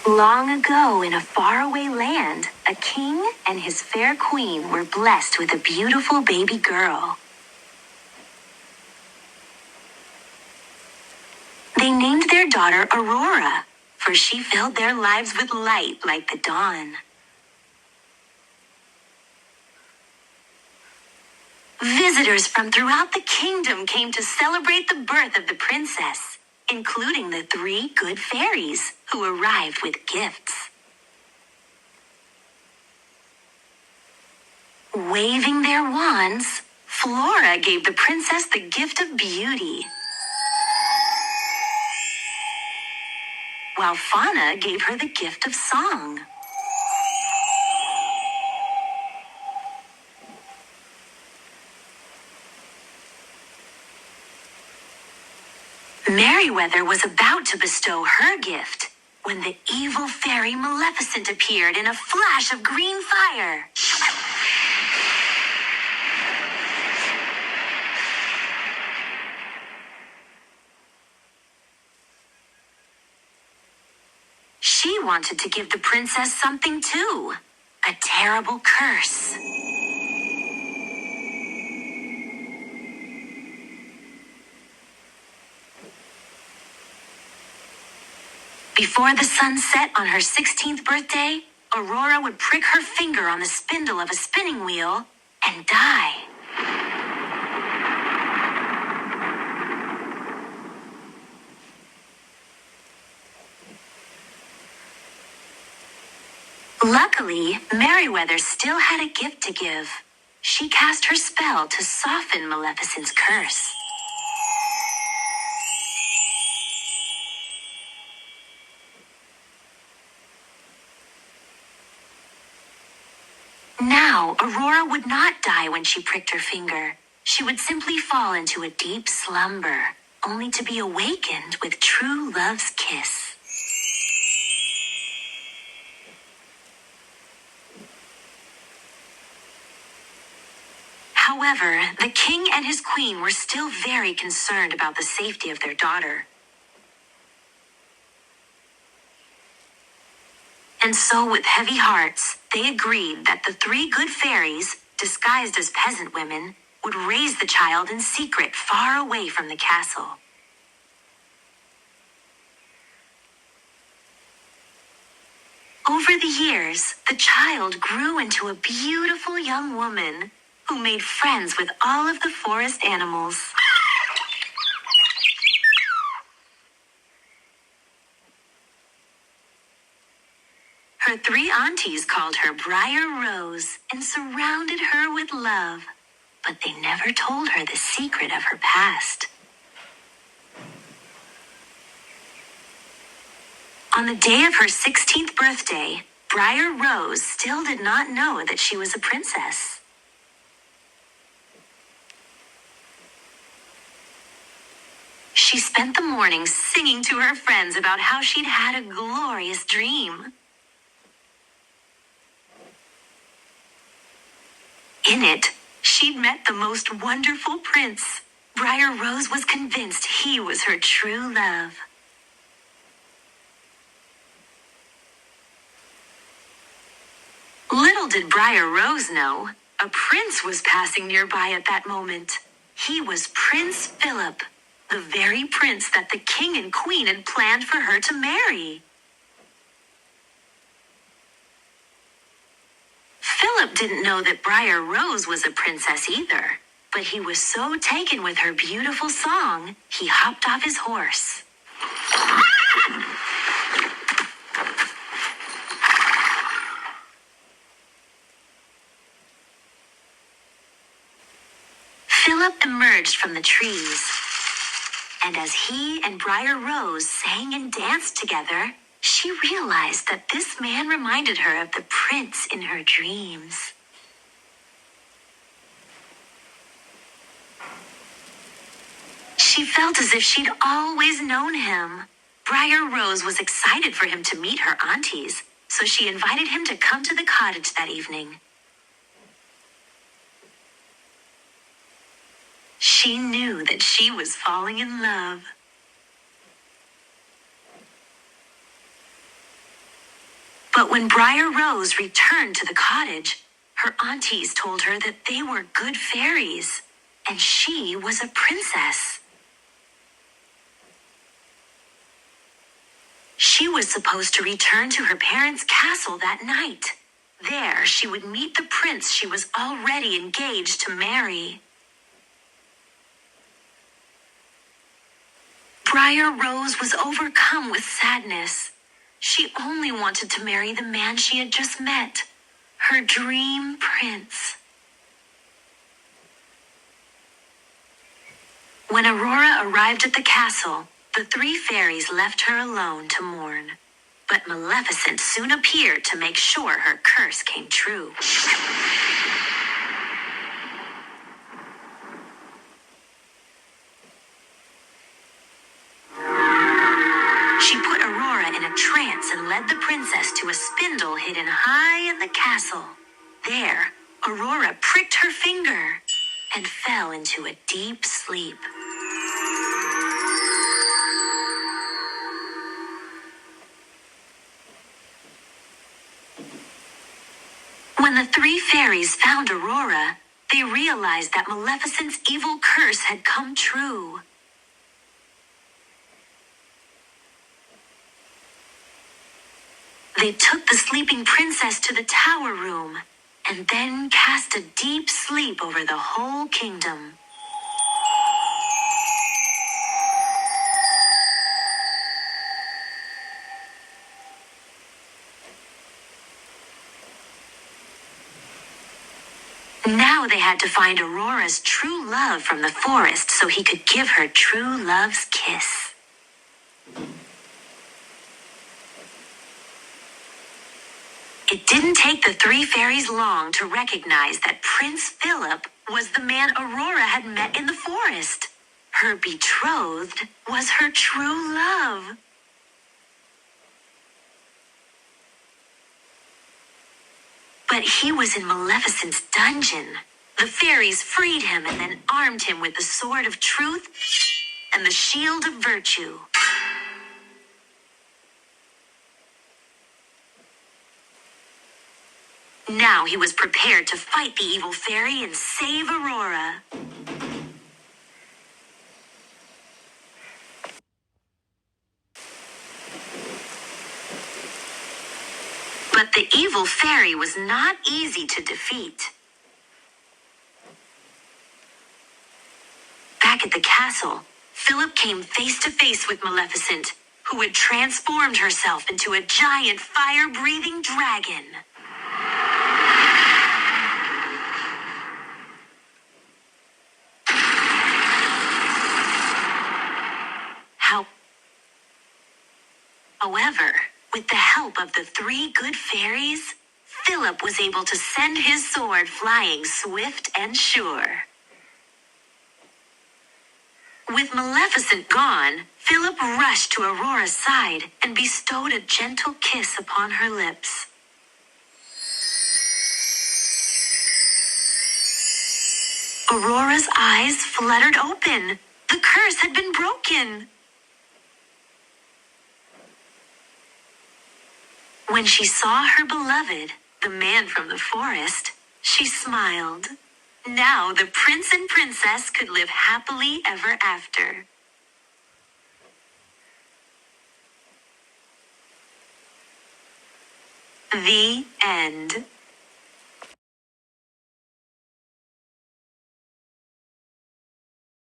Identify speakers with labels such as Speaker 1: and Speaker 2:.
Speaker 1: Long ago, in a faraway land, a king and his fair queen were blessed with a beautiful baby girl. They named their daughter Aurora, for she filled their lives with light like the dawn. Visitors from throughout the kingdom came to celebrate the birth of the princess, including the 3 good fairies who arrived with gifts. Waving their wands, Flora gave the princess the gift of beauty, while Fauna gave her the gift of song. Merryweather was about to bestow her gift when the evil fairy Maleficent appeared in a flash of green fire. She wanted to give the princess something too, a terrible curse. Before the sun set on her 16th birthday, Aurora would prick her finger on the spindle of a spinning wheel and die. Luckily, Merryweather still had a gift to give. She cast her spell to soften Maleficent's curse. Now, Aurora would not die when she pricked her finger. She would simply fall into a deep slumber, only to be awakened with true love's kiss. However, the king and his queen were still very concerned about the safety of their daughter. And so, with heavy hearts, they agreed that the 3 good fairies, disguised as peasant women, would raise the child in secret far away from the castle. Over the years, the child grew into a beautiful young woman who made friends with all of the forest animals. Her 3 aunties called her Briar Rose and surrounded her with love, but they never told her the secret of her past. On the day of her 16th birthday, Briar Rose still did not know that she was a princess. She spent the morning singing to her friends about how she'd had a glorious dream. In it, she'd met the most wonderful prince. Briar Rose was convinced he was her true love. Little did Briar Rose know, a prince was passing nearby at that moment. He was Prince Philip, the very prince that the king and queen had planned for her to marry. Philip didn't know that Briar Rose was a princess either, but he was so taken with her beautiful song, he hopped off his horse. Philip emerged from the trees, and as he and Briar Rose sang and danced together, she realized that this man reminded her of the prince in her dreams. She felt as if she'd always known him. Briar Rose was excited for him to meet her aunties, so she invited him to come to the cottage that evening. She knew that she was falling in love. But when Briar Rose returned to the cottage, her aunties told her that they were good fairies, and she was a princess. She was supposed to return to her parents' castle that night. There, she would meet the prince she was already engaged to marry. Briar Rose was overcome with sadness. She only wanted to marry the man she had just met, her dream prince. When Aurora arrived at the castle, the three fairies left her alone to mourn. But Maleficent soon appeared to make sure her curse came true. She put Aurora in a trance and led the princess to a spindle hidden high in the castle. There, Aurora pricked her finger and fell into a deep sleep. When the three fairies found Aurora, they realized that Maleficent's evil curse had come true. They took the sleeping princess to the tower room and then cast a deep sleep over the whole kingdom. Now they had to find Aurora's true love from the forest so he could give her true love's kiss. It didn't take the three fairies long to recognize that Prince Philip was the man Aurora had met in the forest. Her betrothed was her true love. But he was in Maleficent's dungeon. The fairies freed him and then armed him with the sword of truth and the shield of virtue. Now he was prepared to fight the evil fairy and save Aurora. But the evil fairy was not easy to defeat. Back at the castle, Philip came face to face with Maleficent, who had transformed herself into a giant fire-breathing dragon. However, with the help of the three good fairies, Philip was able to send his sword flying swift and sure. With Maleficent gone, Philip rushed to Aurora's side and bestowed a gentle kiss upon her lips. Aurora's eyes fluttered open. The curse had been broken. When she saw her beloved, the man from the forest, she smiled. Now the prince and princess could live happily ever after. The end.